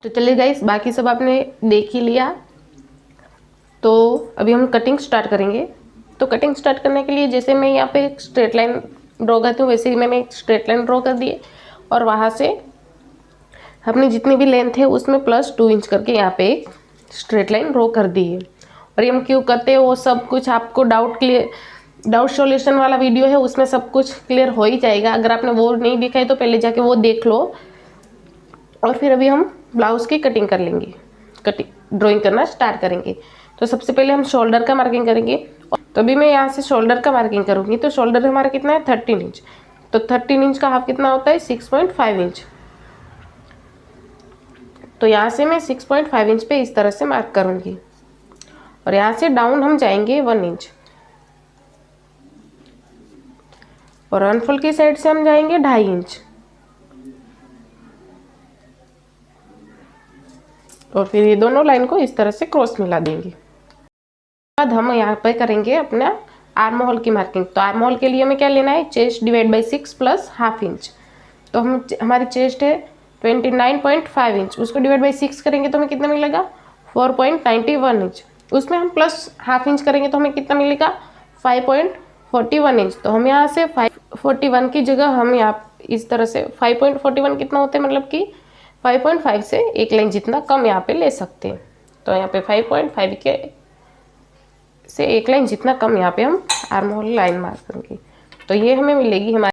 तो चलिए गाइस, बाकी सब आपने देख ही लिया। तो अभी हम कटिंग स्टार्ट करेंगे। तो कटिंग स्टार्ट करने के लिए जैसे मैं यहाँ पे एक स्ट्रेट लाइन ड्रॉ करती हूँ, वैसे ही मैंने एक स्ट्रेट लाइन ड्रॉ कर दी है और वहाँ से अपनी जितनी भी लेंथ है उसमें +2 इंच करके यहाँ पे एक स्ट्रेट लाइन ड्रॉ कर दी है। और ये हम क्यों करते हैं वो सब कुछ आपको डाउट सॉल्यूशन वाला वीडियो है, उसमें सब कुछ क्लियर हो ही जाएगा। अगर आपने वो नहीं देखा है तो पहले जाके वो देख लो। और फिर अभी हम ब्लाउज़ की कटिंग कर लेंगे, ड्राइंग करना स्टार्ट करेंगे। तो सबसे पहले हम शोल्डर का मार्किंग करेंगे। तो अभी मैं यहाँ से शोल्डर का मार्किंग करूँगी। तो शोल्डर हमारा कितना है 13 इंच। तो 13 इंच का हाफ कितना होता है 6.5 इंच। तो यहाँ से मैं 6.5 इंच पे इस तरह से मार्क करूँगी और यहाँ से डाउन हम जाएंगे 1 इंच और अनफोल्ड की साइड से हम जाएंगे 2.5 इंच और फिर ये दोनों लाइन को इस तरह से क्रॉस मिला देंगे। बाद हम यहाँ पे करेंगे अपना आर्म होल की मार्किंग। तो आर्म होल के लिए हमें क्या लेना है, chest divide by 6 plus half inch. तो हमारी चेस्ट है 29.5 इंच, उसको डिवाइड बाई 6 करेंगे तो हमें कितना मिलेगा 4.91 इंच। उसमें हम प्लस हाफ इंच करेंगे तो हमें कितना मिलेगा 5.41 इंच। तो हम यहाँ से 541 की जगह हम यहाँ इस तरह से 5.41 कितना होता है, मतलब कि 5.5 से एक लाइन जितना कम यहाँ पे ले सकते हैं। तो यहाँ पे 5.5 के से एक लाइन जितना कम यहाँ पे हम आर्म होल लाइन मार्क करेंगे। तो ये हमें मिलेगी, हमारे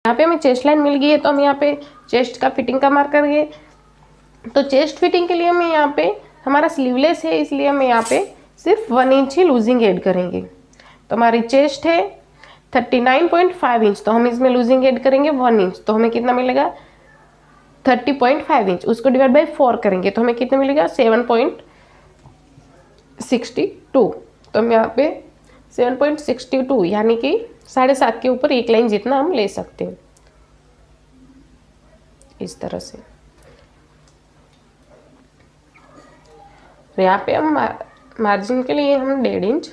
यहाँ पे हमें चेस्ट लाइन मिल गई है। तो हम यहाँ पे चेस्ट का फिटिंग का मार्क करेंगे। तो चेस्ट फिटिंग के लिए हमें यहाँ पे हमारा स्लीवलेस है, इसलिए हम यहाँ पे सिर्फ 1 इंच ही लूजिंग ऐड करेंगे। तो हमारी चेस्ट है 39.5 इंच, तो हम इसमें लूजिंग ऐड करेंगे 1 इंच। तो हमें कितना मिलेगा 30.5 इंच। उसको डिवाइड बाई 4 करेंगे तो हमें कितना मिलेगा 7.62। तो हम यहाँ पे 7.62 यानी कि 7.5 के ऊपर एक लाइन जितना हम ले सकते हैं इस तरह से। तो यहाँ पे हम मार्जिन के लिए हम 1.5 इंच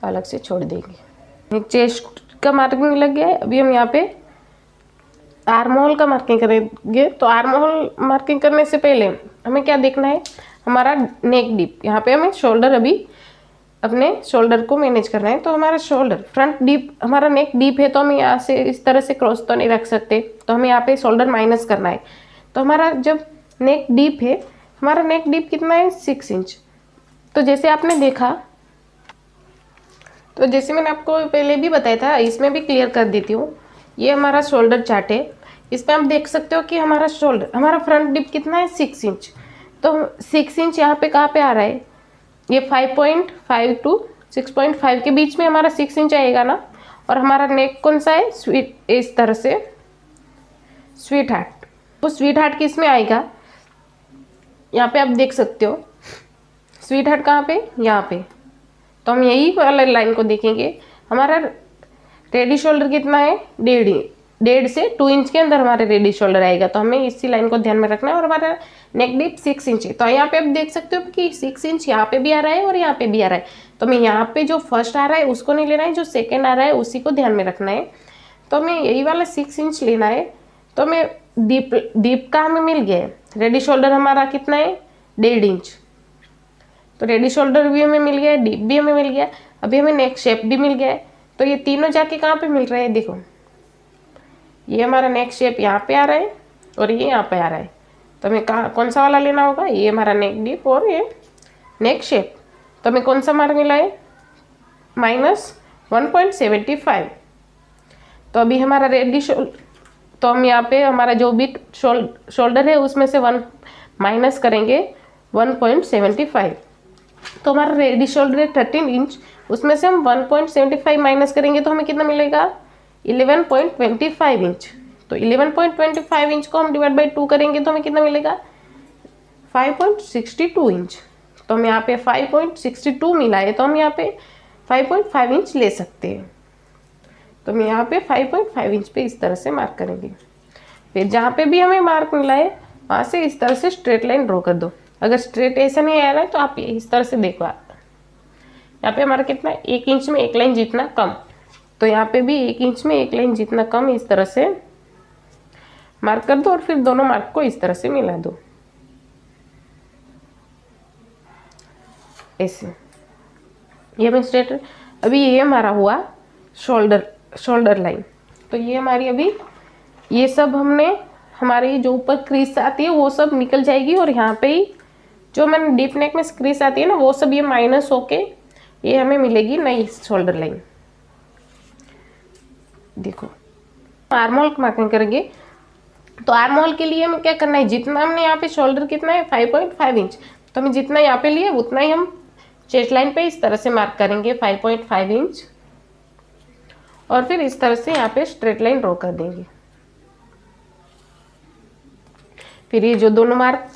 अलग से छोड़ देंगे। चेस्ट का मार्किंग लग गया है। अभी हम यहाँ पे आर्म होल का मार्किंग करेंगे। तो आर्म होल मार्किंग करने से पहले हमें क्या देखना है, हमारा नेक डीप। यहाँ पे हमें शोल्डर, अभी अपने शोल्डर को मैनेज करना है। तो हमारा शोल्डर फ्रंट डीप, हमारा नेक डीप है तो हम यहाँ से इस तरह से क्रॉस तो नहीं रख सकते, तो हमें यहाँ पे शोल्डर माइनस करना है। तो हमारा जब नेक डीप है, हमारा नेक डीप कितना है 6 इंच। तो जैसे आपने देखा, तो जैसे मैंने आपको पहले भी बताया था, इसमें भी क्लियर कर देती हूँ। ये हमारा शोल्डर चार्ट है, इसमें आप देख सकते हो कि हमारा शोल्डर, हमारा फ्रंट डिप कितना है 6 इंच। तो 6 इंच यहाँ पे कहाँ पे आ रहा है, ये 5.5 टू 6.5 के बीच में हमारा 6 इंच आएगा ना। और हमारा नेक कौन सा है, स्वीट, इस तरह से स्वीट हार्ट। वो स्वीट हार्ट किस में आएगा, यहाँ पे आप देख सकते हो स्वीट हार्ट कहाँ पे, यहाँ पे। तो हम यही वाला लाइन को देखेंगे। हमारा रेडी शोल्डर कितना है 1.5 से 2 इंच के अंदर हमारे रेडी शोल्डर आएगा। तो हमें इसी लाइन को ध्यान में रखना है। और हमारा नेक डीप 6 इंच है। तो यहाँ पे आप देख सकते हो कि 6 इंच यहाँ पे भी आ रहा है और यहाँ पे भी आ रहा है। तो हमें यहाँ पे जो फर्स्ट आ रहा है उसको नहीं लेना है, जो सेकेंड आ रहा है उसी को ध्यान में रखना है। तो हमें यही वाला 6 इंच लेना है। तो हमें डीप का हमें मिल गया है। रेडी शोल्डर हमारा कितना है 1.5 इंच। तो रेडी शोल्डर भी हमें मिल गया, डीप भी हमें मिल गया, अभी हमें नेक शेप भी मिल गया है। तो ये तीनों जाके कहाँ पे मिल रहे हैं, देखो ये हमारा नेक शेप यहाँ पे आ रहा है और ये यहाँ पे आ रहा है। तो हमें कौन सा वाला लेना होगा, ये हमारा नेक डीप और ये नेक शेप। तो हमें कौन सा मार्क मिला है -1.75। तो अभी हमारा रेडी तो हम यहाँ पे हमारा जो भी शोल्डर है उसमें से 1 माइनस करेंगे 1.75। तो हमारा रेडी शोल्डर है 13 इंच, उसमें से हम 1.75 माइनस करेंगे तो हमें कितना मिलेगा 11.25 इंच। तो 11.25 इंच को हम डिवाइड बाई 2 करेंगे तो हमें कितना मिलेगा 5.62 इंच। तो हम यहाँ पे 5.62 मिला है, तो हम यहाँ पे 5.5 इंच ले सकते हैं। तो हम यहाँ पे 5.5 इंच पे इस तरह से मार्क करेंगे। फिर जहाँ पे भी हमें मार्क मिला है वहाँ से इस तरह से स्ट्रेट लाइन ड्रॉ कर दो। अगर स्ट्रेट ऐसा नहीं आ रहा है तो आप इस तरह से देखो, यहाँ पे हमारा कितना 1 इंच में एक लाइन जितना कम। तो यहाँ पे भी 1 इंच में एक लाइन जितना कम इस तरह से मार्क कर दो और फिर दोनों मार्क को इस तरह से मिला दो। ऐसे, ये हमें स्ट्रेट। अभी ये हमारा हुआ शोल्डर लाइन। तो ये हमारी अभी ये सब हमने हमारी जो ऊपर क्रीज आती है वो सब निकल जाएगी, और यहाँ पे ही जो मैंने डीप नेक में क्रीज आती है ना वो सब ये माइनस होके ये हमें मिलेगी नई शोल्डर लाइन। देखो आर्म होल मार्किंग करेंगे। तो आर्म होल के लिए हमें क्या करना है, जितना हमने यहाँ पे शोल्डर कितना है 5.5 इंच, तो हमें जितना यहाँ पे लिए उतना ही हम चेस्ट लाइन पे इस तरह से मार्क करेंगे 5.5 इंच, और फिर इस तरह से यहाँ पे स्ट्रेट लाइन ड्रॉ कर देंगे। फिर ये जो दोनों मार्क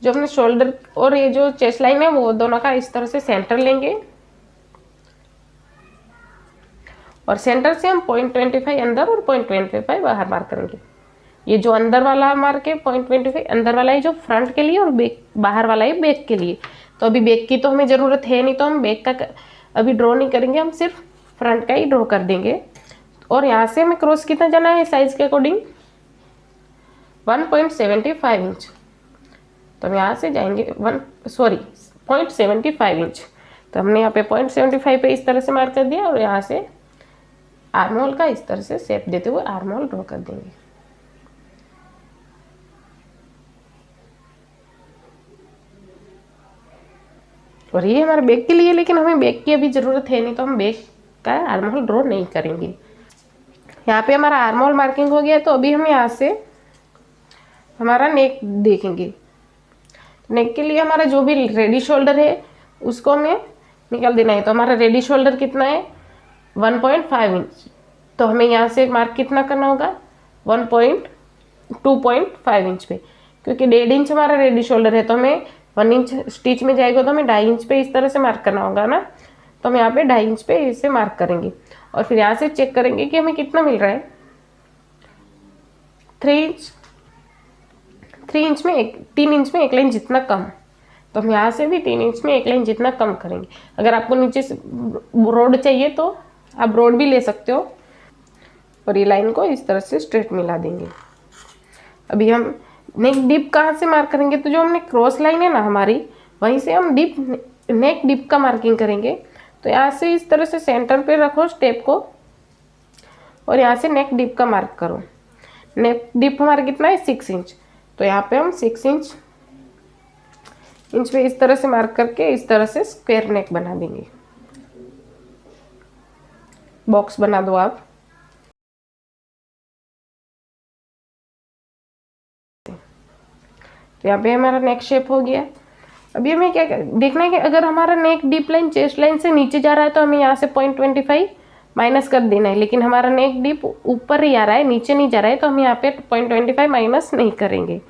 जो अपने शोल्डर और ये जो चेस्ट लाइन है वो दोनों का इस तरह से सेंटर लेंगे, और सेंटर से हम 0.25 अंदर और 0.25 बाहर मार्क करेंगे। ये जो अंदर वाला मार्क है 0.25 अंदर वाला है जो फ्रंट के लिए, और बैक बाहर वाला है बैक के लिए। तो अभी बैक की तो हमें ज़रूरत है नहीं, तो हम बैक का अभी ड्रॉ नहीं करेंगे, हम सिर्फ फ्रंट का ही ड्रॉ कर देंगे। और यहाँ से हमें क्रॉस कितना जाना है साइज के अकॉर्डिंग 1.75 इंच। तो हम यहाँ से जाएंगे 0.75 इंच। तो हमने यहाँ पे 0.75 पे इस तरह से मार्क कर दिया, और यहाँ से आर्म होल का इस तरह से शेप देते हुए आर्म होल ड्रॉ कर देंगे। और ये हमारे बैक के लिए, लेकिन हमें बैक की अभी ज़रूरत है नहीं, तो हम बैक का आर्म होल ड्रॉ नहीं करेंगे। यहाँ पे हमारा आर्म होल मार्किंग हो गया। तो अभी हम यहाँ से हमारा नेक देखेंगे। नेक के लिए हमारा जो भी रेडी शोल्डर है उसको हमें निकाल देना है। तो हमारा रेडी शोल्डर कितना है 1.5 इंच। तो हमें यहाँ से मार्क कितना करना होगा 2.5 इंच पे, क्योंकि 1.5 इंच हमारा रेडी शोल्डर है। तो हमें 1 इंच स्टिच में जाएगा तो हमें 2.5 इंच पे इस तरह से मार्क करना होगा ना। तो हम यहाँ पे 2.5 इंच पे इसे मार्क करेंगे, और फिर यहाँ से चेक करेंगे कि हमें कितना मिल रहा है 3 इंच में 3 इंच में एक लाइन जितना कम। तो हम यहाँ से भी 3 इंच में एक लाइन जितना कम करेंगे। अगर आपको नीचे से रोड चाहिए तो आप रोड भी ले सकते हो, और ये लाइन को इस तरह से स्ट्रेट मिला देंगे। अभी हम नेक डिप कहाँ से मार्क करेंगे, तो जो हमने क्रॉस लाइन है ना हमारी, वहीं से हम नेक डिप का मार्किंग करेंगे। तो यहाँ से इस तरह से सेंटर पे रखो स्टेप को, और यहाँ से नेक डिप का मार्क करो। नेक डिप हमारा कितना है 6 इंच। तो यहाँ पे हम 6 इंच पे इस तरह से मार्क करके इस तरह से स्क्वायर नेक बना देंगे। बॉक्स बना दो आप। तो यहाँ पे हमारा नेक शेप हो गया। अभी हमें क्या देखना है कि अगर हमारा नेक डीप लाइन चेस्ट लाइन से नीचे जा रहा है तो हमें यहाँ से 0.25 माइनस कर देना है। लेकिन हमारा नेक डीप ऊपर ही आ रहा है, नीचे नहीं जा रहा है, तो हम यहाँ पे 0.25 माइनस नहीं करेंगे।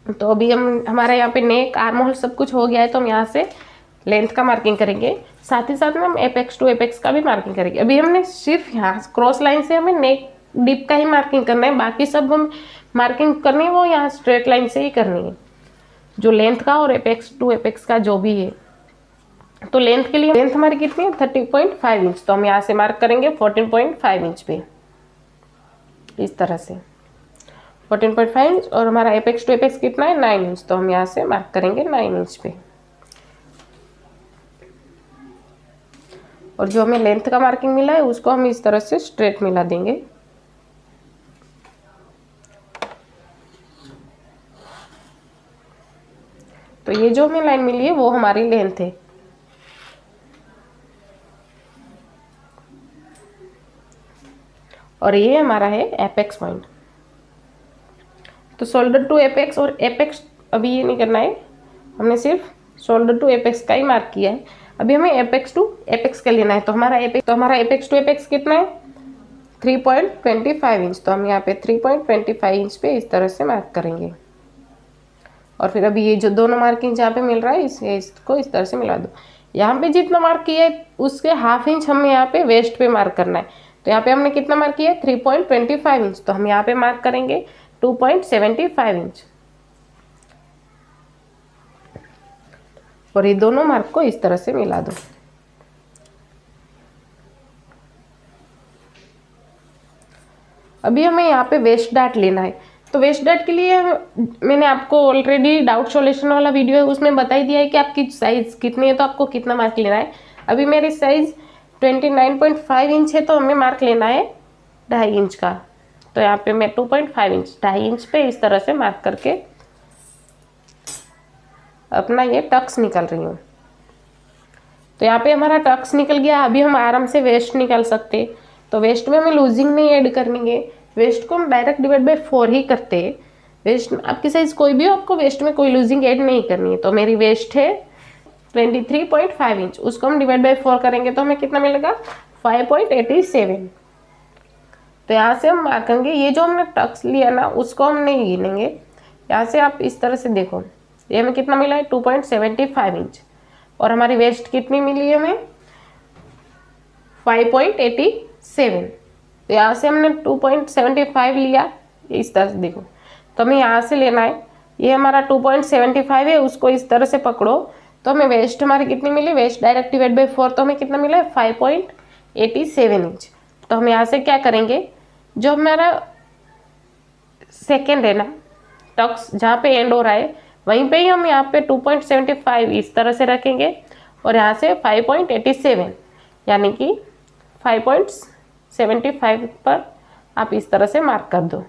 तो अभी हमारा यहाँ पे नेक आर्म होल सब कुछ हो गया है। तो हम यहाँ से लेंथ का मार्किंग करेंगे, साथ ही साथ में हम एपेक्स टू एपेक्स का भी मार्किंग करेंगे। अभी हमने सिर्फ यहाँ क्रॉस लाइन से हमें नेक डिप का ही मार्किंग करना है, बाकी सब हम मार्किंग करनी है वो यहाँ स्ट्रेट लाइन से ही करनी है, जो लेंथ का और एपेक्स टू एपेक्स का जो भी है। तो लेंथ के लिए लेंथ हमारी कितनी है 30.5 इंच। तो हम यहाँ से मार्क करेंगे 14.5 इंच पे, इस तरह से 14.5 इंच। और हमारा एपेक्स टू एपेक्स कितना है 9 इंच। तो हम यहाँ से मार्क करेंगे 9 इंच पे। और जो हमें लेंथ का मार्किंग मिला है उसको हम इस तरह से स्ट्रेट मिला देंगे। तो ये जो हमें लाइन मिली है वो हमारी लेंथ है। और ये हमारा है एपेक्स पॉइंट। तो शोल्डर टू एपेक्स और एपेक्स अभी ये नहीं करना है, हमने सिर्फ शोल्डर टू एपेक्स का ही मार्क किया है। अभी हमें एपेक्स टू एपेक्स का लेना है। तो हमारा एपेक्स टू एपेक्स कितना है 3.25 इंच। तो हम यहाँ पे 3.25 इंच पे इस तरह से मार्क करेंगे। और फिर अभी ये जो दोनों मार्किंग जहाँ पे मिल रहा है इसको इस तरह से मिला दो। यहाँ पे जितना मार्क किया है उसके ½ इंच हमें यहाँ पे वेस्ट पे मार्क करना है। तो यहाँ पे हमने कितना मार्क किया है 3.25 इंच। तो हम यहाँ पे मार्क करेंगे 2.75 इंच। और ये दोनों मार्क को इस तरह से मिला दो। अभी हमें यहाँ पे वेस्ट डार्ट लेना है। तो वेस्ट डाट के लिए मैंने आपको ऑलरेडी डाउट सॉल्यूशन वाला वीडियो है उसमें बता ही दिया है कि आपकी साइज़ कितनी है तो आपको कितना मार्क लेना है। अभी मेरी साइज़ 29.5 इंच है तो हमें मार्क लेना है 2.5 इंच का। तो यहाँ पे मैं 2.5 इंच 2.5 इंच पे इस तरह से मार्क करके अपना ये टक्स निकाल रही हूँ। तो यहाँ पे हमारा टक्स निकल गया। अभी हम आराम से वेस्ट निकाल सकते। तो वेस्ट में हमें लूजिंग नहीं ऐड करनी है, वेस्ट को हम डायरेक्ट डिवाइड बाई 4 ही करते हैं। वेस्ट आपकी साइज कोई भी हो, आपको वेस्ट में कोई लूजिंग ऐड नहीं करनी है। तो मेरी वेस्ट है 23.5 इंच, उसको हम डिवाइड बाई 4 करेंगे तो हमें कितना मिलेगा 5.87। तो यहाँ से हम मार्क करेंगे। ये जो हमने टक्स लिया ना उसको हम नहीं गिनेंगे। यहाँ से आप इस तरह से देखो, ये हमें कितना मिला है 2.75 इंच और हमारी वेस्ट कितनी मिली है हमें 5.87। तो यहाँ से हमने 2.75 लिया, इस तरह से देखो। तो हमें यहाँ से लेना है, ये हमारा 2.75 है, उसको इस तरह से पकड़ो तो हमें वेस्ट हमारी कितनी मिली, वेस्ट डायरेक्ट डिवाइड बाई 4 तो हमें कितना मिला है 5.87 इंच। तो हम यहाँ से क्या करेंगे, जो हमारा सेकेंड है ना टक्स जहाँ पे एंड हो रहा है वहीं पे ही हम यहाँ पे 2.75 इस तरह से रखेंगे और यहाँ से 5.87 यानी कि 5.75 पर आप इस तरह से मार्क कर दो।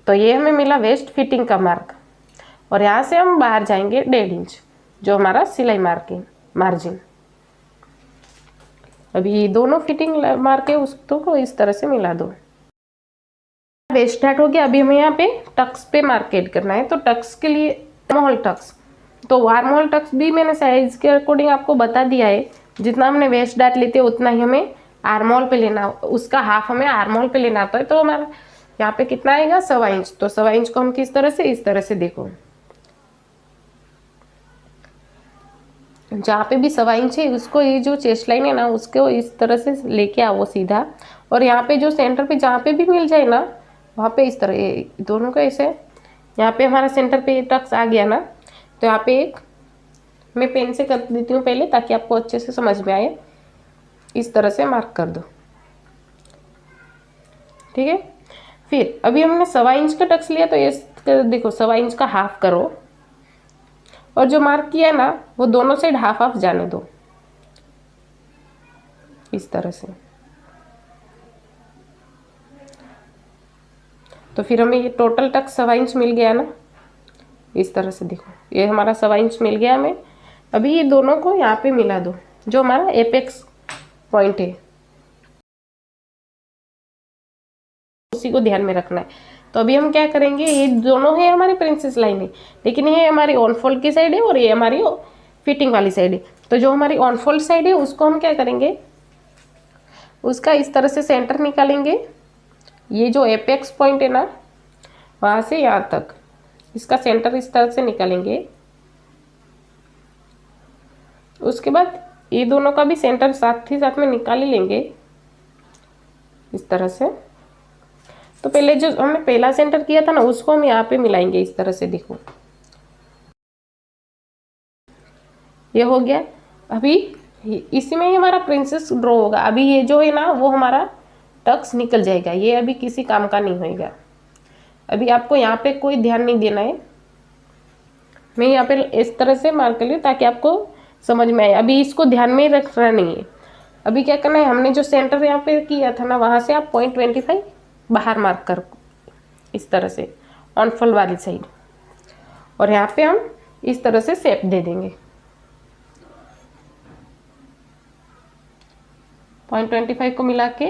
तो ये हमें मिला वेस्ट फिटिंग का मार्क। और यहाँ से हम बाहर जाएंगे 1.5 इंच जो हमारा सिलाई मार्जिन। अभी दोनों फिटिंग मार्क है उसको इस तरह से मिला दो। वेस्ट स्टार्ट हो गया। अभी हमें यहाँ पे टक्स पे मार्केट करना है। तो टक्स के लिए आर्महोल टक्स, तो आर्महोल टक्स भी मैंने साइज के अकॉर्डिंग आपको बता दिया है। जितना हमने वेस्ट डाट लेते हैं उतना ही हमें आर्महोल पे लेना, उसका हाफ हमें आर्महोल पे लेना होता है। तो हमारा यहाँ पे कितना आएगा 1.25 इंच। तो 1.25 इंच को हम किस तरह से, इस तरह से देखो, जहाँ पे भी 1.25 इंच है उसको ये जो चेस्ट लाइन है ना उसको इस तरह से लेके आओ सीधा। और यहाँ पे जो सेंटर पे जहाँ पे भी मिल जाए ना वहाँ पे इस तरह ये दोनों का ऐसे, यहाँ पे हमारा सेंटर पे टक्स आ गया ना तो यहाँ पे एक मैं पेन से कर देती हूँ पहले ताकि आपको अच्छे से समझ में आए। इस तरह से मार्क कर दो, ठीक है। फिर अभी हमने 1.25 इंच का टक्स लिया तो ये देखो 1.25 इंच का हाफ करो और जो मार्क किया ना वो दोनों साइड हाफ हाफ जाने दो इस तरह से। तो फिर हमें ये टोटल टक्स 1.25 इंच मिल गया ना, इस तरह से देखो ये हमारा 1.25 इंच मिल गया हमें। अभी ये दोनों को यहाँ पे मिला दो जो हमारा एपेक्स पॉइंट है, उसी को ध्यान में रखना है। तो अभी हम क्या करेंगे, ये दोनों है हमारी प्रिंसेस लाइन है लेकिन ये हमारी ऑन फोल्ड की साइड है और ये हमारी फिटिंग वाली साइड है। तो जो हमारी ऑन फोल्ड साइड है उसको हम क्या करेंगे, उसका इस तरह से सेंटर निकालेंगे। ये जो एपेक्स पॉइंट है ना वहाँ से यहाँ तक इसका सेंटर इस तरह से निकालेंगे। उसके बाद ये दोनों का भी सेंटर साथ ही साथ में निकाल ही लेंगे इस तरह से। तो पहले जो हमने पहला सेंटर किया था ना उसको हम यहाँ पे मिलाएंगे इस तरह से, देखो ये हो गया। अभी इसी में ही हमारा प्रिंसेस ड्रॉ होगा। अभी ये जो है ना वो हमारा टक्स निकल जाएगा, ये अभी किसी काम का नहीं होएगा। अभी आपको यहाँ पे कोई ध्यान नहीं देना है। मैं यहाँ पे इस तरह से मार्क कर लूँ ताकि आपको समझ में आए। अभी इसको ध्यान में ही रखना नहीं है। अभी क्या करना है, हमने जो सेंटर यहाँ पे किया था ना वहाँ से आप 0.25 बाहर मार्क कर इस तरह से ऑन फोल्ड वाली साइड, और यहाँ पे हम इस तरह से शेप दे देंगे 0.25 को मिला के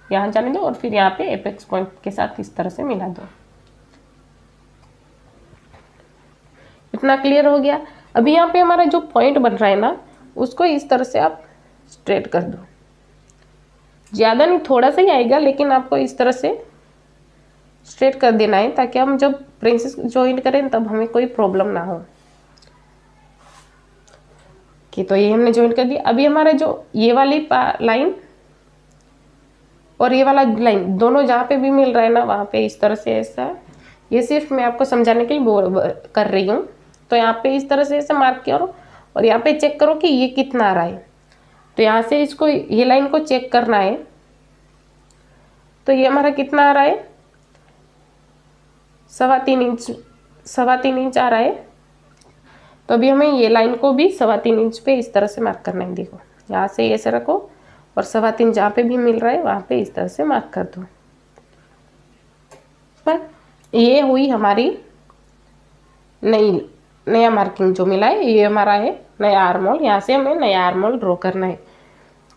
यहाँ जाने दो और फिर यहाँ पे एपेक्स पॉइंट के साथ इस तरह से मिला दो। इतना क्लियर हो गया। अभी यहाँ पे हमारा जो पॉइंट बन रहा है ना उसको इस तरह से आप स्ट्रेट कर दो। ज़्यादा नहीं, थोड़ा सा ही आएगा लेकिन आपको इस तरह से स्ट्रेट कर देना है ताकि हम जब प्रिंसेस ज्वाइन करें तब हमें कोई प्रॉब्लम ना हो। कि तो ये हमने ज्वाइन कर दिया। अभी हमारा जो ये वाली लाइन और ये वाला लाइन दोनों जहाँ पे भी मिल रहा है ना वहाँ पे इस तरह से ऐसा, ये सिर्फ मैं आपको समझाने के लिए कर रही हूँ। तो यहाँ पे इस तरह से ऐसे मार्क करो और यहाँ पे चेक करो कि ये कितना आ रहा है। तो यहाँ से इसको ये लाइन को चेक करना है। तो ये हमारा कितना आ रहा है सवा तीन इंच आ रहा है। तो अभी हमें ये लाइन को भी 3.25 इंच पे इस तरह से मार्क करना है। देखो यहाँ से ऐसे रखो और 3.25 जहाँ पे भी मिल रहा है वहाँ पे इस तरह से मार्क कर दो। पर ये हुई हमारी नया मार्किंग जो मिला है, ये हमारा है नया आर्म होल। यहाँ से हमें नया आर्म होल ड्रॉ करना है।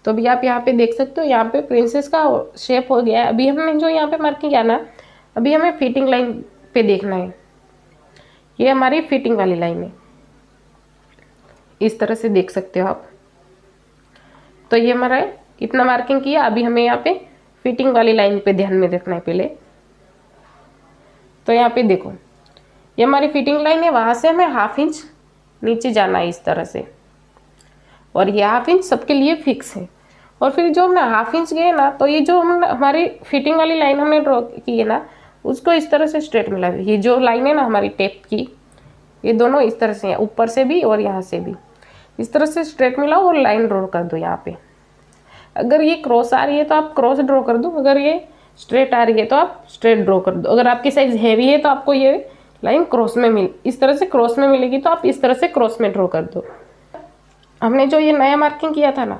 तो अभी आप यहाँ पे देख सकते हो, यहाँ पे प्रिंसेस का शेप हो गया है। अभी हमने जो यहाँ पे मार्किंग किया ना, अभी हमें फिटिंग लाइन पे देखना है। ये हमारी फिटिंग वाली लाइन है, इस तरह से देख सकते हो आप। तो ये हमारा इतना मार्किंग किया। अभी हमें यहाँ पे फिटिंग वाली लाइन पे ध्यान में रखना है पहले। तो यहाँ पे देखो, ये हमारी फिटिंग लाइन है, वहाँ से हमें 1/2 इंच नीचे जाना है इस तरह से। और ये 1/2 इंच सबके लिए फिक्स है। और फिर जो हमने 1/2 इंच गए ना, तो ये जो हमने हमारी फिटिंग वाली लाइन हमने ड्रॉ की है ना, उसको इस तरह से स्ट्रेट मिला। ये जो लाइन है ना हमारी टेप की, ये दोनों इस तरह से, ऊपर से भी और यहाँ से भी इस तरह से स्ट्रेट मिलाओ और लाइन ड्रॉ कर दो यहाँ पे। अगर ये क्रॉस आ रही है तो आप क्रॉस ड्रॉ कर दो, अगर ये स्ट्रेट आ रही है तो आप स्ट्रेट ड्रॉ कर दो। अगर आपकी साइज हैवी है तो आपको ये लाइन क्रॉस में इस तरह से क्रॉस में मिलेगी, तो आप इस तरह से क्रॉस में ड्रॉ कर दो। हमने जो ये नया मार्किंग किया था ना,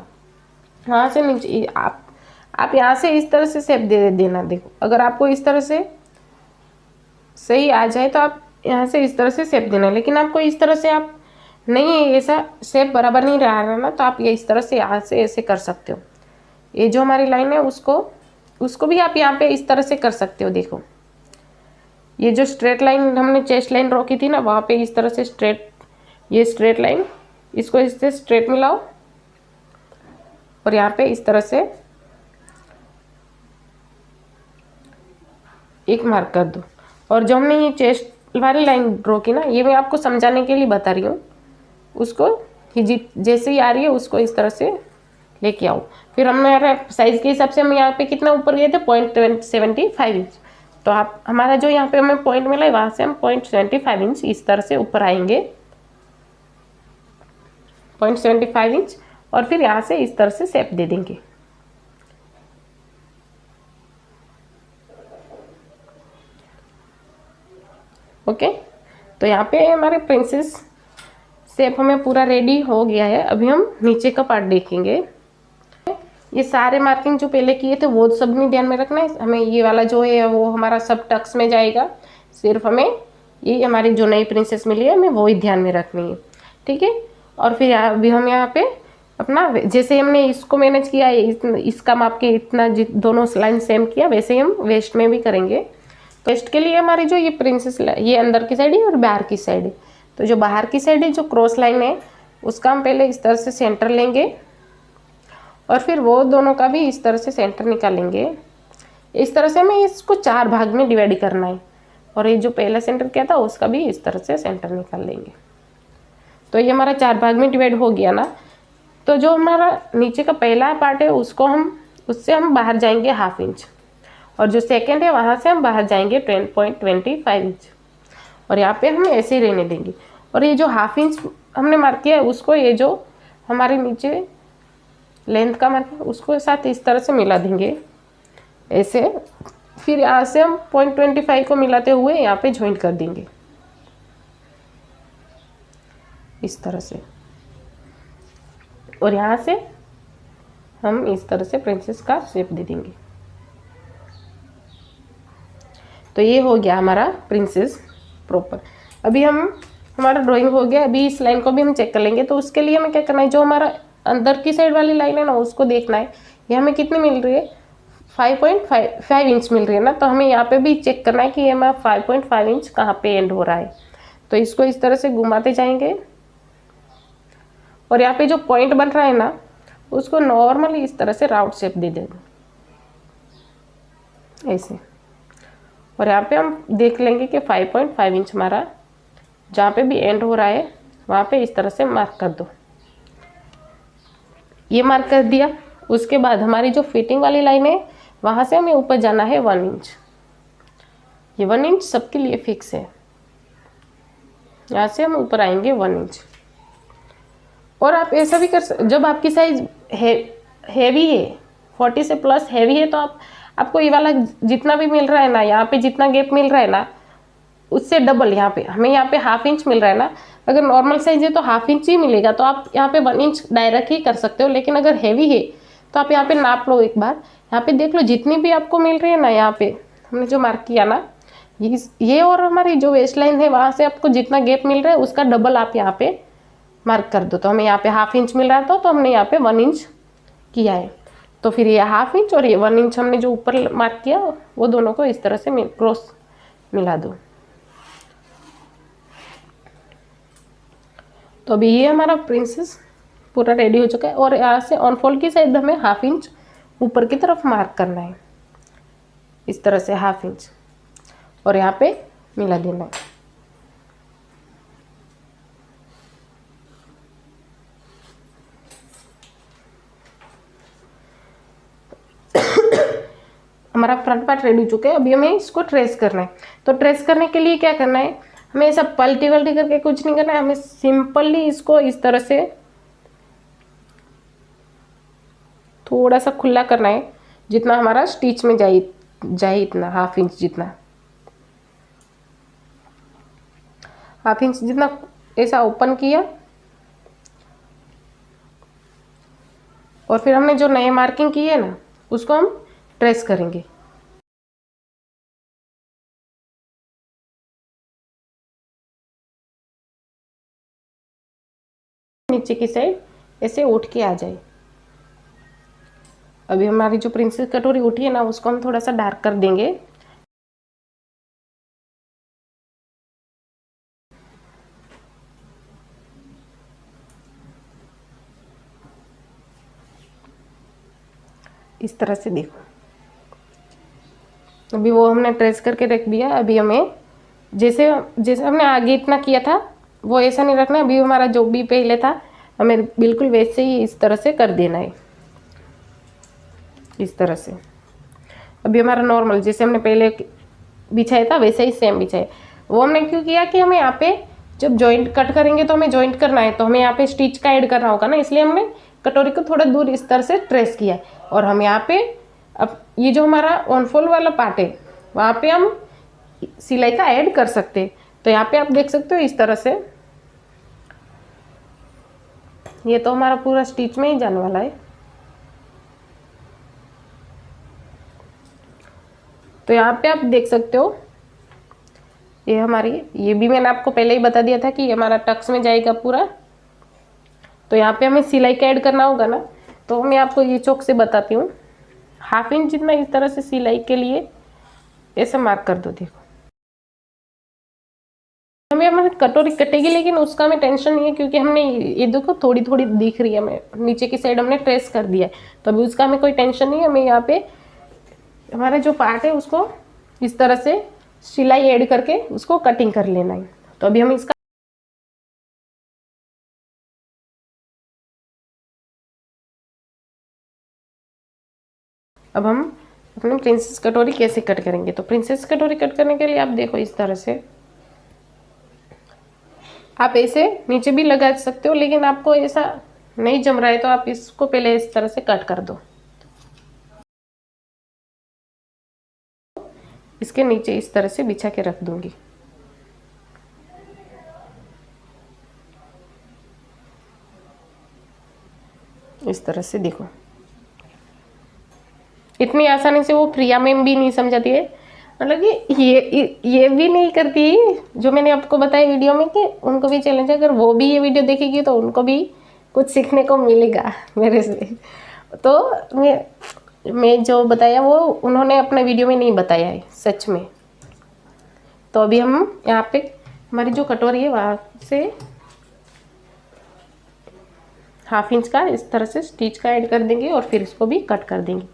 वहाँ से नीचे आप यहाँ से इस तरह से शेप दे देना। देखो अगर आपको इस तरह से सही आ जाए तो आप यहाँ से इस तरह से शेप देना। लेकिन आपको इस तरह से आप नहीं, ऐसा शेप बराबर नहीं रहा ना, तो आप ये इस तरह से यहाँ से ऐसे कर सकते हो। ये जो हमारी लाइन है उसको भी आप यहाँ पे इस तरह से कर सकते हो। देखो ये जो स्ट्रेट लाइन हमने चेस्ट लाइन ड्रॉ की थी ना, वहाँ पे इस तरह से ये स्ट्रेट लाइन, इसको इससे स्ट्रेट मिलाओ और यहाँ पे इस तरह से एक मार्क कर दो। और जो हमने ये चेस्ट वाली लाइन ड्रॉ की ना, ये मैं आपको समझाने के लिए बता रही हूँ। उसको जैसे ही आ रही है उसको इस तरह से लेके आओ। फिर हमारे साइज के हिसाब से हम यहाँ पे कितना ऊपर गए थे, 0.75 इंच। तो आप हमारा जो यहाँ पे हमें पॉइंट मिला है, वहाँ से हम 0.75 इंच इस तरह से ऊपर आएंगे, 0.75 इंच। और फिर यहाँ से इस तरह से शेप दे देंगे। ओके, तो यहाँ पे हमारे प्रिंसेस शेप हमें पूरा रेडी हो गया है। अभी हम नीचे का पार्ट देखेंगे। ये सारे मार्किंग जो पहले किए थे वो सब नहीं ध्यान में रखना है हमें। ये वाला जो है वो हमारा सब टक्स में जाएगा। सिर्फ हमें ये हमारी जो नई प्रिंसेस मिली है हमें वो ही ध्यान में रखनी है, ठीक है। और फिर अभी हम यहाँ पे अपना जैसे हमने इसको मैनेज किया है, इसका माप के इतना दोनों लाइन सेम किया, वैसे ही हम वेस्ट में भी करेंगे। तो वेस्ट के लिए हमारी जो ये प्रिंसेस, ये अंदर की साइड है और बाहर की साइड है। तो जो बाहर की साइड है, जो क्रॉस लाइन है, उसका हम पहले इस तरह से सेंटर लेंगे और फिर वो दोनों का भी इस तरह से सेंटर निकालेंगे। इस तरह से हमें इसको 4 भाग में डिवाइड करना है। और ये जो पहला सेंटर किया था उसका भी इस तरह से सेंटर निकाल लेंगे। तो ये हमारा 4 भाग में डिवाइड हो गया ना। तो जो हमारा नीचे का पहला पार्ट है उससे हम बाहर जाएंगे 1/2 इंच, और जो सेकंड है वहाँ से हम बाहर जाएंगे 10.25 इंच। और यहाँ पे हम ऐसे ही रहने देंगे। और ये जो 1/2 इंच हमने मार्क किया है उसको, ये जो हमारे नीचे लेंथ का मार्क है उसको साथ इस तरह से मिला देंगे ऐसे। फिर यहाँ से हम 0.25 को मिलाते हुए यहाँ पे ज्वाइंट कर देंगे इस तरह से। और यहाँ से हम इस तरह से प्रिंसेस का शेप दे देंगे। तो ये हो गया हमारा प्रिंसेस प्रॉपर। अभी हमारा ड्राइंग हो गया। अभी इस लाइन को भी हम चेक कर लेंगे। तो उसके लिए हमें क्या करना है, जो हमारा अंदर की साइड वाली लाइन है ना, उसको देखना है ये हमें कितनी मिल रही है, 5.5 इंच मिल रही है ना। तो हमें यहाँ पे भी चेक करना है कि ये हमारा 5.5 इंच कहाँ पे एंड हो रहा है। तो इसको इस तरह से घुमाते जाएंगे और यहाँ पे जो पॉइंट बन रहा है ना, उसको नॉर्मली इस तरह से राउंड शेप दे देंगे ऐसे। और यहाँ पे हम देख लेंगे कि 5.5 इंच हमारा जहाँ पे भी एंड हो रहा है वहाँ पे इस तरह से मार्क कर दो। ये मार्क कर दिया। उसके बाद हमारी जो फिटिंग वाली लाइन है वहाँ से हमें ऊपर जाना है 1 इंच। ये 1 इंच सबके लिए फिक्स है। यहाँ से हम ऊपर आएंगे 1 इंच। और आप ऐसा भी जब आपकी साइज हैवी है, 40 से प्लस हैवी है, तो आपको ये वाला जितना भी मिल रहा है ना, यहाँ पे जितना गैप मिल रहा है ना, उससे डबल यहाँ पे हमें यहाँ पे हाफ इंच मिल रहा है ना। अगर नॉर्मल साइज है तो हाफ इंच ही मिलेगा, तो आप यहाँ पे 1 इंच डायरेक्ट ही कर सकते हो। लेकिन अगर हैवी है तो आप यहाँ पे नाप लो एक बार, यहाँ पे देख लो जितनी भी आपको मिल रही है ना, यहाँ पे हमने जो मार्क किया ना, ये और हमारी जो वेस्ट लाइन है वहाँ से आपको जितना गैप मिल रहा है उसका डबल आप यहाँ पे मार्क कर दो। तो हमें यहाँ पे हाफ इंच मिल रहा था, तो हमने यहाँ पे 1 इंच किया है। तो फिर ये हाफ इंच और ये 1 इंच हमने जो ऊपर मार्क किया वो दोनों को इस तरह से क्रॉस मिला दो। तो अभी ये हमारा प्रिंसेस पूरा रेडी हो चुका है। और यहाँ से ऑन फोल्ड की साइड हमें हाफ इंच ऊपर की तरफ मार्क करना है, इस तरह से हाफ इंच, और यहाँ पे मिला देना है। हमारा फ्रंट पार्ट रेडी हो चुका है। अभी हमें इसको ट्रेस करना है। तो ट्रेस करने के लिए क्या करना है, हमें ऐसा पलटी वल्टी करके कुछ नहीं करना है, हमें सिंपली इसको इस तरह से थोड़ा सा खुला करना है, जितना हमारा स्टिच में जाए इतना, हाफ इंच जितना, हाफ इंच जितना ऐसा ओपन किया। और फिर हमने जो नए मार्किंग की है ना उसको हम ट्रेस करेंगे। नीचे की साइड ऐसे उठ के आ जाए। अभी हमारी जो प्रिंसेस कटोरी उठी है ना उसको हम थोड़ा सा डार्क कर देंगे। इस तरह से देखो, अभी वो हमने ट्रेस करके रख दिया। अभी हमें जैसे जैसे हमने आगे इतना किया था वो ऐसा नहीं रखना। अभी हमारा जो भी पहले था हमें बिल्कुल वैसे ही इस तरह से कर देना है, इस तरह से। अभी हमारा नॉर्मल जैसे हमने पहले बिछाया था वैसे ही सेम बिछाए। वो हमने क्यों किया कि हमें यहाँ पे जब जॉइंट कट करेंगे तो हमें जॉइंट करना है, तो हमें यहाँ पे स्टिच का ऐड करना होगा ना, इसलिए हमने कटोरी को थोड़ा दूर इस तरह से ट्रेस किया। और हम यहाँ पे अब ये जो हमारा ऑन फोल्ड वाला पार्ट है वहाँ पे हम सिलाई का ऐड कर सकते हैं। तो यहाँ पे आप देख सकते हो इस तरह से, ये तो हमारा पूरा स्टिच में ही जाने वाला है। तो यहाँ पे आप देख सकते हो ये हमारी, ये भी मैंने आपको पहले ही बता दिया था कि ये हमारा टक्स में जाएगा पूरा। तो यहाँ पे हमें सिलाई का ऐड करना होगा ना, तो मैं आपको ये चौक से बताती हूँ। हाफ इंच जितना इस तरह से सिलाई के लिए ऐसे मार्क कर दो। देखो हमें हमारी कटोरी कटेगी, लेकिन उसका हमें टेंशन नहीं है क्योंकि हमने ये देखो थोड़ी थोड़ी दिख रही है, हमें नीचे की साइड हमने ट्रेस कर दिया है, तो अभी उसका हमें कोई टेंशन नहीं है। हमें यहाँ पे हमारा जो पार्ट है उसको इस तरह से सिलाई ऐड करके उसको कटिंग कर लेना है। तो अभी हम इसका अब हम अपनी प्रिंसेस कटोरी कैसे कट करेंगे। तो प्रिंसेस कटोरी कट करने के लिए आप देखो इस तरह से आप ऐसे नीचे भी लगा सकते हो, लेकिन आपको ऐसा नहीं जम रहा है तो आप इसको पहले इस तरह से कट कर दो। इसके नीचे इस तरह से बिछा के रख दूंगी। इस तरह से देखो, इतनी आसानी से वो प्रिया मैम भी नहीं समझाती है, मतलब कि ये भी नहीं करती जो मैंने आपको बताया वीडियो में कि उनको भी चैलेंज है। अगर वो भी ये वीडियो देखेगी तो उनको भी कुछ सीखने को मिलेगा मेरे से। तो मैं जो बताया वो उन्होंने अपने वीडियो में नहीं बताया है सच में। तो अभी हम यहाँ पे हमारी जो कटोरी है वहाँ से हाफ इंच का इस तरह से स्टिच का ऐड कर देंगे और फिर इसको भी कट कर देंगे।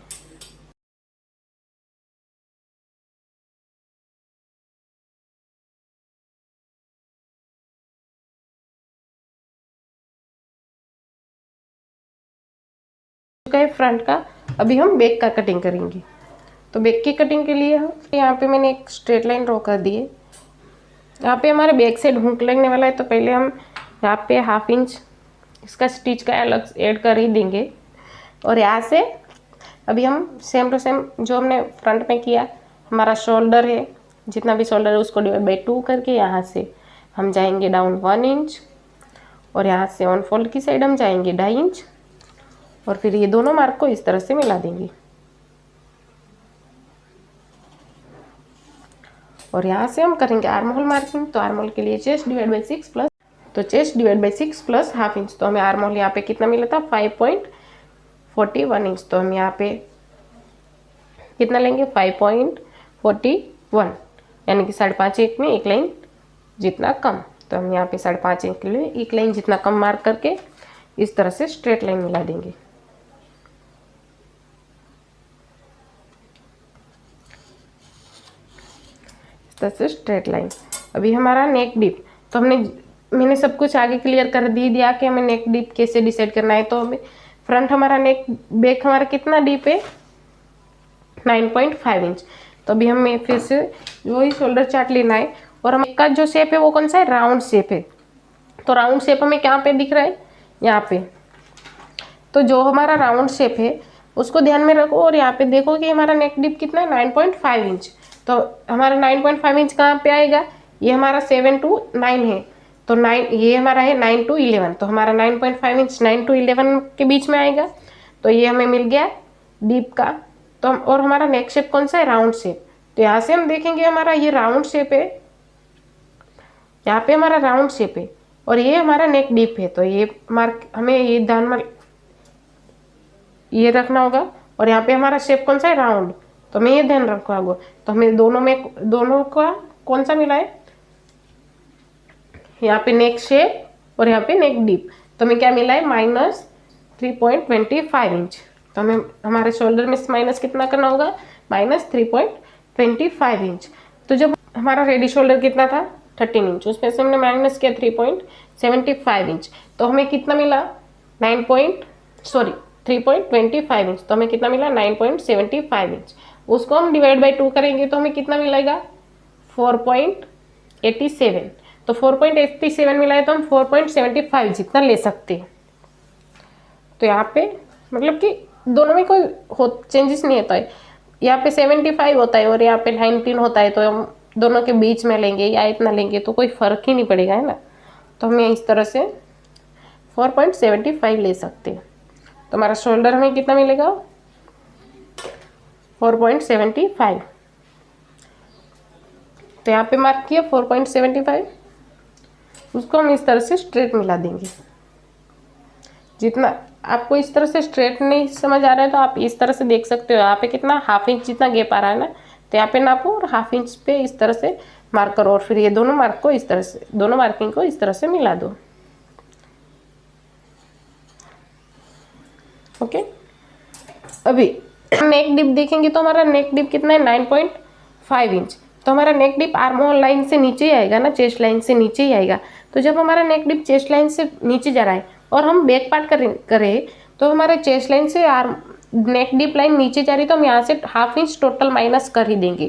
फ्रंट का अभी हम बैक का कटिंग करेंगे। तो बैक की कटिंग के लिए हम यहाँ पे मैंने एक स्ट्रेट लाइन ड्रॉ कर दी है। यहाँ पे हमारे बैक साइड हुक लगने वाला है, तो पहले हम यहाँ पे हाफ इंच इसका स्टिच का अलग ऐड कर ही देंगे। और यहाँ से अभी हम सेम टू सेम जो हमने फ्रंट में किया, हमारा शोल्डर है जितना भी शोल्डर है उसको डिवाइड बाई 2 करके यहाँ से हम जाएंगे डाउन 1 इंच और यहाँ से ऑन फोल्ड की साइड हम जाएंगे 2.5 इंच और फिर ये दोनों मार्क को इस तरह से मिला देंगे। और यहाँ से हम करेंगे आर्म होल मार्किंग। तो आर्म होल के लिए चेस्ट डिवाइड बाई 6 प्लस, तो chest divide by 6 plus half inch, तो हमें आर्म होल यहाँ पे कितना मिला था 5.41 इंच। तो हम यहाँ पे कितना लेंगे 5.41 यानी कि 5.5 इंच में एक लाइन जितना कम। तो हम यहाँ पे 5.5 इंच के लिए एक लाइन जितना कम मार्क करके इस तरह से स्ट्रेट लाइन मिला देंगे। इस तरह से स्ट्रेट लाइन। अभी हमारा नेक डिप, तो मैंने सब कुछ आगे क्लियर कर दिया कि हमें नेक डिप कैसे डिसाइड करना है। तो हमें फ्रंट हमारा नेक बैक हमारा कितना डीप है 9.5 इंच। तो अभी हमें फिर से वही शोल्डर चार्ट लेना है और हमें का जो शेप है वो कौन सा है, राउंड शेप है। तो राउंड शेप हमें कहाँ पे दिख रहा है, यहाँ पे। तो जो हमारा राउंड शेप है उसको ध्यान में रखो और यहाँ पे देखो कि हमारा नेक डिप कितना है 9.5 इंच। तो हमारा 9.5 इंच कहाँ पे आएगा, ये हमारा 7 to 9 है। तो 9 ये हमारा है 9 to 11, तो हमारा 9.5 इंच 9 to 11 के बीच में आएगा। तो ये हमें मिल गया डीप का। तो और हमारा नेक शेप कौन सा है, राउंड शेप। तो यहाँ से हम देखेंगे हमारा ये राउंड शेप है, यहाँ पे हमारा राउंड शेप है और ये हमारा नेक डीप है। तो ये मार्क हमें ये ध्यान में ये रखना होगा। और यहाँ पे हमारा शेप कौन सा है, राउंड। तो मैं ये ध्यान रखूँगा। तो हमें दोनों का कौन सा मिला है, यहाँ पे नेक शेप और यहाँ पे नेक डीप। तो हमें क्या मिला है -3.25 इंच। तो हमें हमारे शोल्डर में माइनस कितना करना होगा, -3.25 इंच। तो जब हमारा रेडी शोल्डर कितना था 13 इंच, उसमें से हमने माइनस किया 3.75 इंच। तो हमें कितना मिला 3.25 इंच। तो हमें कितना मिला 9.75 इंच। उसको हम डिवाइड बाई 2 करेंगे तो हमें कितना मिलेगा 4.87। तो 4.87 मिला है तो हम 4.75 जितना ले सकते हैं। तो यहाँ पे मतलब कि दोनों में कोई चेंजेस नहीं होता है। यहाँ पे 75 होता है और यहाँ पे 19 होता है। तो हम दोनों के बीच में लेंगे या इतना लेंगे तो कोई फ़र्क ही नहीं पड़ेगा, है ना। तो हमें इस तरह से 4.75 ले सकते हैं। तो हमारा शोल्डर हमें कितना मिलेगा 4.75। तो यहाँ पे मार्क किया 4.75, उसको हम इस तरह से स्ट्रेट मिला देंगे। जितना आपको इस तरह से स्ट्रेट नहीं समझ आ रहा है तो आप इस तरह से देख सकते हो, यहाँ पे कितना हाफ इंच जितना गैप आ रहा है ना, तो यहाँ पे नापो और हाफ इंच पे इस तरह से मार्क करो और फिर ये दोनों मार्क को इस तरह से, दोनों मार्किंग को इस तरह से मिला दो। ओके, अभी नेक डिप देखेंगे तो हमारा नेक डिप कितना है 9.5 इंच। तो हमारा नेक डिप आर्म होल लाइन से नीचे ही आएगा ना, चेस्ट लाइन से नीचे ही आएगा। तो जब हमारा नेक डिप चेस्ट लाइन से नीचे जा रहा है और हम बैक पार्ट करें तो हमारे चेस्ट लाइन से नेक डिप लाइन नीचे जा रही है, तो हम यहाँ से हाफ इंच टोटल माइनस कर ही देंगे।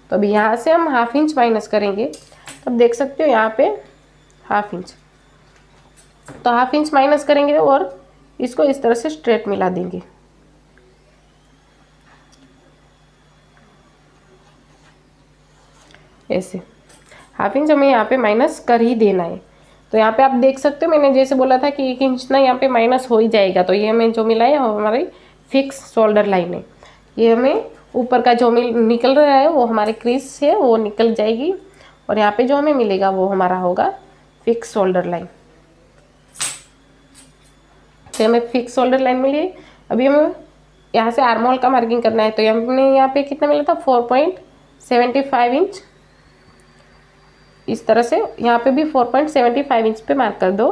तो अभी यहाँ से हम हाफ इंच माइनस करेंगे, तो अब देख सकते हो यहाँ पे हाफ इंच। तो हाफ इंच माइनस करेंगे और इसको इस तरह से स्ट्रेट मिला देंगे। ऐसे हाफ इंच हमें यहाँ पे माइनस कर ही देना है। तो यहाँ पे आप देख सकते हो मैंने जैसे बोला था कि 1 इंच ना यहाँ पे माइनस हो ही जाएगा। तो ये हमें जो मिला है वो हमारी फिक्स शोल्डर लाइन है। ये हमें ऊपर का जो निकल रहा है वो हमारे क्रीज से वो निकल जाएगी और यहाँ पे जो हमें मिलेगा वो हमारा होगा फिक्स शोल्डर लाइन। तो हमें फिक्स शोल्डर लाइन मिली है। अभी हमें यहाँ से आर्म होल का मार्किंग करना है। तो हमने यहाँ पे कितना मिला था 4.75 इंच। इस तरह से यहाँ पे भी 4.75 इंच पे मार्क कर दो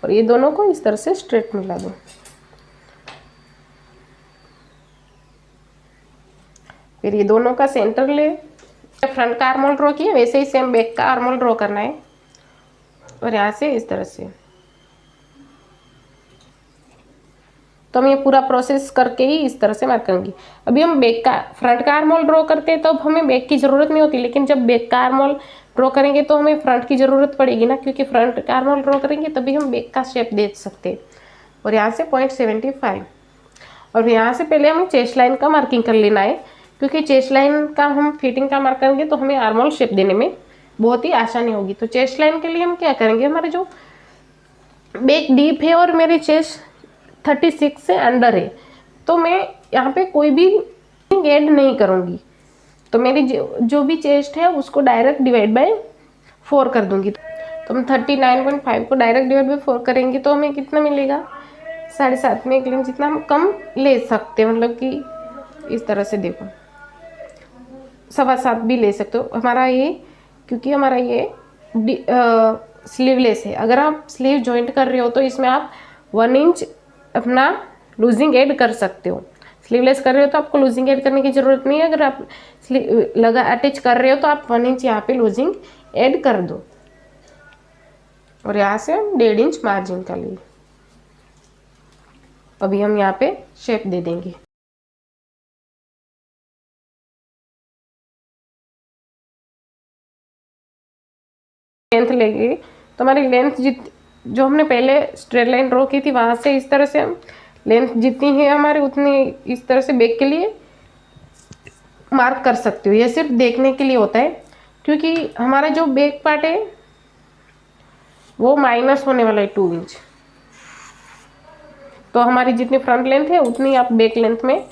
और ये दोनों को इस तरह से स्ट्रेट मिला दो। फिर ये दोनों का सेंटर ले, फ्रंट का आर्म होल ड्रॉ किया वैसे ही सेम बैक का आर्म होल ड्रॉ करना है और यहाँ से इस तरह से। तो हम ये पूरा प्रोसेस करके ही इस तरह से मार्क करेंगे। अभी हम फ्रंट का आर्म होल ड्रॉ करते हैं तो अब हमें बैक की ज़रूरत नहीं होती, लेकिन जब बैक का आर्म होल ड्रॉ करेंगे तो हमें फ्रंट की ज़रूरत पड़ेगी ना, क्योंकि फ्रंट का आर्म होल ड्रॉ करेंगे तभी हम बैक का शेप दे सकते हैं। और यहाँ से 0.75 और यहाँ से पहले हमें चेस्ट लाइन का मार्किंग कर लेना है, क्योंकि चेस्ट लाइन का हम फिटिंग का मार्क करेंगे तो हमें आर्महोल शेप देने में बहुत ही आसानी होगी। तो चेस्ट लाइन के लिए हम क्या करेंगे, हमारे जो बैक डीप है और मेरी चेस्ट 36 से अंडर है, तो मैं यहाँ पे कोई भी ऐड नहीं करूँगी। तो मेरी जो भी चेस्ट है उसको डायरेक्ट डिवाइड बाय 4 कर दूंगी। तो हम 39.5 को डायरेक्ट डिवाइड बाय 4 करेंगे तो हमें कितना मिलेगा, 7.5 में 1 इंच जितना हम कम ले सकते हैं। मतलब कि इस तरह से देखो 7.25 भी ले सकते हो हमारा ये, क्योंकि हमारा ये स्लीवलेस है। अगर आप स्लीव जॉइंट कर रहे हो तो इसमें आप 1 इंच अपना लूजिंग ऐड कर सकते हो। स्लीवलेस कर रहे हो तो आपको लूजिंग ऐड करने की ज़रूरत नहीं है। अगर आप लगा अटैच कर रहे हो तो आप 1 इंच यहाँ पे लूजिंग ऐड कर दो। और यहाँ से हम 1.5 इंच मार्जिन का लिए अभी हम यहाँ पे शेप दे देंगे। लेंथ लेंगे तो हमारी लेंथ जो हमने पहले स्ट्रेट लाइन ड्रॉ की थी वहाँ से इस तरह से हम लेंथ जितनी है हमारी उतनी इस तरह से बैक के लिए मार्क कर सकते हो। ये सिर्फ देखने के लिए होता है, क्योंकि हमारा जो बैक पार्ट है वो माइनस होने वाला है 2 इंच। तो हमारी जितनी फ्रंट लेंथ है उतनी आप बैक लेंथ में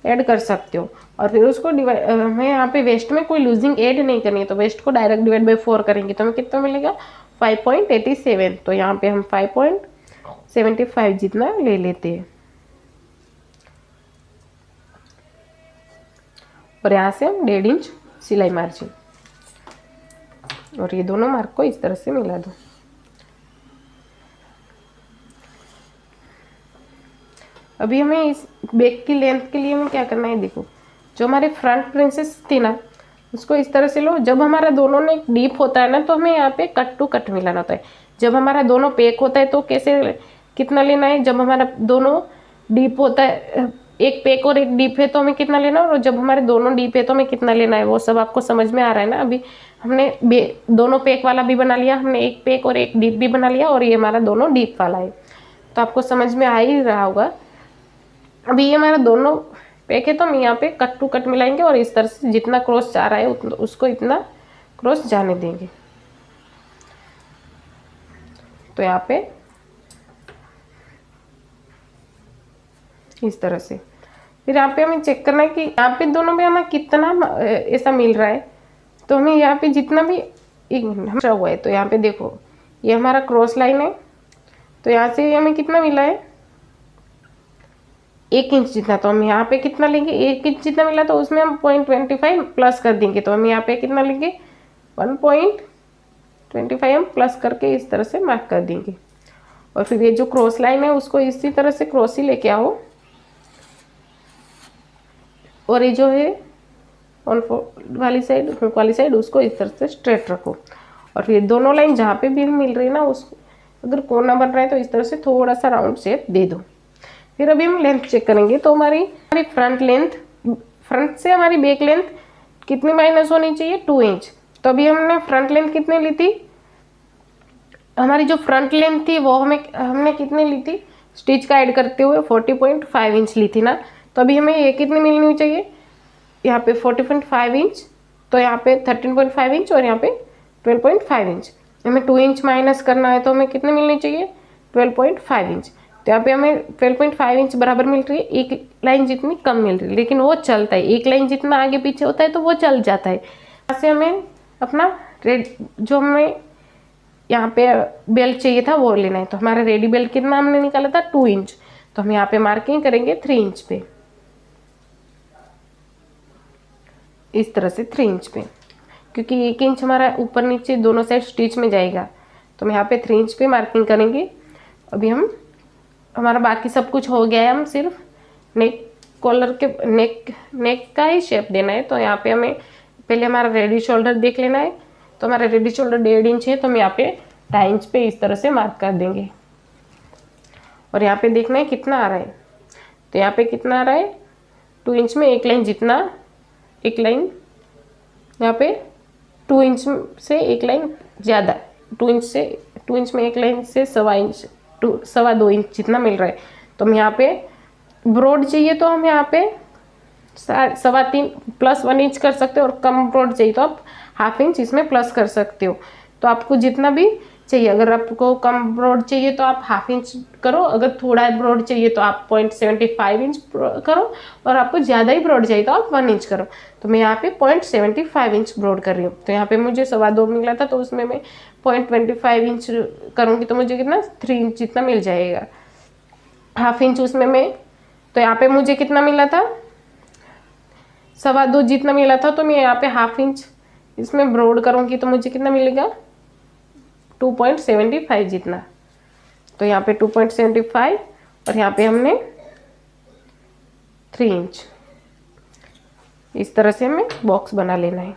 ऐड कर सकते हो। और फिर उसको हमें यहाँ पे वेस्ट में कोई लूजिंग ऐड नहीं करनी है, तो वेस्ट को डायरेक्ट डिवाइड बाय 4 करेंगे तो हमें कितना मिलेगा, 5.87। तो यहाँ पे हम 5.75 जितना ले लेते हैं। और यहाँ से हम 1.5 इंच सिलाई मार्जिन, और ये दोनों मार्क को इस तरह से मिला दो। अभी हमें इस बैक की लेंथ के लिए हमें क्या करना है, देखो जो हमारे फ्रंट प्रिंसेस थी ना उसको इस तरह से लो। जब हमारा दोनों ने डीप होता है ना तो हमें यहाँ पे कट टू कट मिलाना होता है। जब हमारा दोनों पैक होता है तो कैसे कितना लेना है, जब हमारा दोनों डीप होता है, एक पैक और एक डीप है तो हमें कितना लेना है, और जब हमारे दोनों डीप है तो हमें कितना लेना है, वो सब आपको समझ में आ रहा है ना। अभी हमने दोनों पैक वाला भी बना लिया, हमने एक पैक और एक डीप भी बना लिया, और ये हमारा दोनों डीप वाला है, तो आपको समझ में आ ही रहा होगा। अभी ये हमारा दोनों पैक है तो हम यहाँ पे कट टू कट मिलाएंगे, और इस तरह से जितना क्रॉस जा रहा है उसको इतना क्रॉस जाने देंगे। तो यहाँ पे इस तरह से फिर यहाँ पे हमें चेक करना है कि यहाँ पे दोनों में हमें कितना ऐसा मिल रहा है। तो हमें यहाँ पे जितना भी हुआ है, तो यहाँ पे देखो ये हमारा क्रॉस लाइन है, तो यहाँ से हमें कितना मिला है, 1 इंच जितना। तो हम यहाँ पे कितना लेंगे, 1 इंच जितना मिला तो उसमें हम 0.25 प्लस कर देंगे। तो हम यहाँ पे कितना लेंगे, 1.25 हम प्लस करके इस तरह से मार्क कर देंगे। और फिर ये जो क्रॉस लाइन है उसको इसी तरह से क्रॉस ही लेके आओ, और ये जो है ऑन वाली साइड, हुक वाली साइड, उसको इस तरह से स्ट्रेट रखो। और फिर दोनों लाइन जहाँ पे भी मिल रही है ना, उसको अगर कोना बन रहा है तो इस तरह से थोड़ा सा राउंड शेप दे दो। फिर अभी हम लेंथ चेक करेंगे। तो हमारी फ्रंट लेंथ, फ्रंट से हमारी बैक लेंथ कितनी माइनस होनी चाहिए, 2 इंच। तो अभी हमने फ्रंट लेंथ कितनी ली थी, हमारी जो फ्रंट लेंथ थी वो हमने कितनी ली थी, स्टिच का ऐड करते हुए 40.5 इंच ली थी ना। तो अभी हमें ये कितनी मिलनी चाहिए, यहाँ पे 40.5 इंच, तो यहाँ पे 13.5 इंच, और यहाँ पे 12.5 इंच। हमें 2 इंच माइनस करना है तो हमें कितने मिलनी चाहिए, 12.5 इंच। तो यहाँ पे हमें 12.5 इंच बराबर मिल रही है, एक लाइन जितनी कम मिल रही है, लेकिन वो चलता है। एक लाइन जितना आगे पीछे होता है तो वो चल जाता है। यहाँ से हमें अपना जो हमें यहाँ पे बेल्ट चाहिए था वो लेना है। तो हमारा रेडी बेल्ट कितना हमने निकाला था, 2 इंच। तो हम यहाँ पे मार्किंग करेंगे 3 इंच पे, इस तरह से 3 इंच पे, क्योंकि 1 इंच हमारा ऊपर नीचे दोनों साइड स्टिच में जाएगा। तो हम यहाँ पे 3 इंच पे मार्किंग करेंगे। अभी हमारा बाकी सब कुछ हो गया है, हम सिर्फ नेक कॉलर के नेक का ही शेप देना है। तो यहाँ पे हमें पहले हमारा रेडी शोल्डर देख लेना है। तो हमारा रेडी शोल्डर 1.5 इंच है, तो हम यहाँ पे 2.5 इंच पे इस तरह से मार्क कर देंगे। और यहाँ पे देखना है कितना आ रहा है। तो यहाँ पे कितना आ रहा है, 2 इंच में एक लाइन जितना, एक लाइन यहाँ पे 2 इंच से एक लाइन ज़्यादा, 2 इंच में एक लाइन से 2.25 इंच जितना मिल रहा है। तो हम यहाँ पे ब्रॉड चाहिए तो हम यहाँ पे 3.25 प्लस 1 इंच कर सकते हो, और कम ब्रॉड चाहिए तो आप ½ इंच इसमें प्लस कर सकते हो। तो आपको जितना भी चाहिए, अगर आपको कम ब्रॉड चाहिए तो आप ½ इंच करो, अगर थोड़ा ब्रॉड चाहिए तो आप 0.75 इंच करो, और आपको ज़्यादा ही ब्रॉड चाहिए तो आप 1 इंच करो। तो मैं यहाँ पे 0.75 इंच ब्रॉड कर रही हूँ। तो यहाँ पे मुझे 2.25 मिला था, तो उसमें मैं 0.25 इंच करूँगी तो मुझे कितना 3 इंच जितना मिल जाएगा। ½ इंच उसमें मैं, तो यहाँ पे मुझे कितना मिला था 2.25 जितना मिला था, तो मैं यहाँ पे ½ इंच इसमें ब्रॉड करूँगी तो मुझे कितना मिलेगा 2.75 जितना। तो यहाँ पे 2.75 और यहाँ पे हमने 3 इंच, इस तरह से हमें बॉक्स बना लेना है।